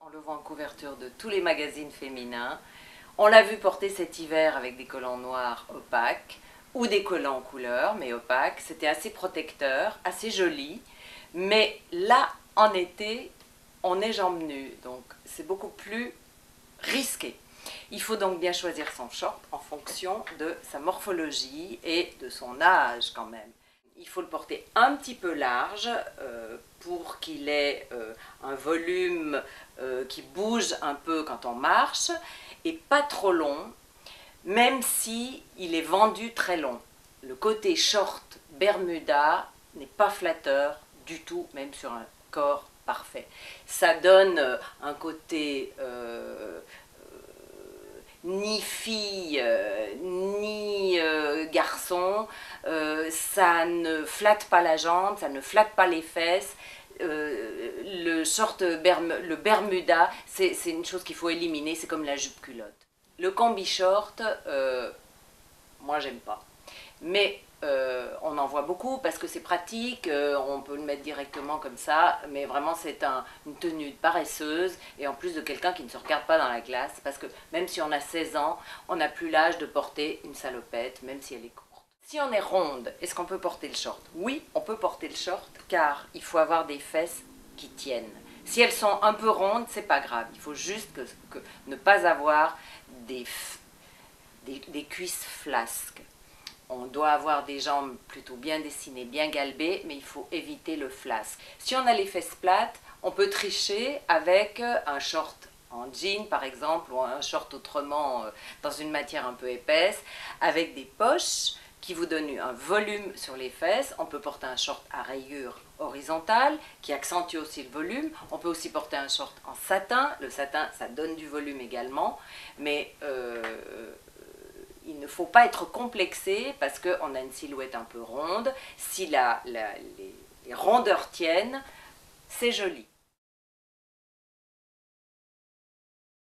On le voit en couverture de tous les magazines féminins. On l'a vu porter cet hiver avec des collants noirs opaques ou des collants en couleur mais opaques. C'était assez protecteur, assez joli. Mais là, en été, on est jambes nues, donc c'est beaucoup plus risqué. Il faut donc bien choisir son short en fonction de sa morphologie et de son âge quand même. Il faut le porter un petit peu large pour qu'il ait un volume qui bouge un peu quand on marche et pas trop long, même si il est vendu très long. Le côté short Bermuda n'est pas flatteur du tout, même sur un corps parfait. Ça donne un côté ni fille, ni garçon, ça ne flatte pas la jambe, ça ne flatte pas les fesses. Le short, le Bermuda, c'est une chose qu'il faut éliminer, c'est comme la jupe culotte. Le combi short, moi j'aime pas. Mais on en voit beaucoup parce que c'est pratique, on peut le mettre directement comme ça, mais vraiment c'est une tenue paresseuse et en plus de quelqu'un qui ne se regarde pas dans la glace, parce que même si on a 16 ans, on n'a plus l'âge de porter une salopette, même si elle est courte. Si on est ronde, est-ce qu'on peut porter le short? Oui, on peut porter le short car il faut avoir des fesses qui tiennent. Si elles sont un peu rondes, c'est pas grave, il faut juste ne pas avoir des cuisses flasques. On doit avoir des jambes plutôt bien dessinées, bien galbées, mais il faut éviter le flasque. Si on a les fesses plates, on peut tricher avec un short en jean par exemple, ou un short autrement dans une matière un peu épaisse, avec des poches qui vous donnent un volume sur les fesses. On peut porter un short à rayures horizontales qui accentue aussi le volume. On peut aussi porter un short en satin. Le satin, ça donne du volume également, mais il ne faut pas être complexé parce qu'on a une silhouette un peu ronde. Si les rondeurs tiennent, c'est joli.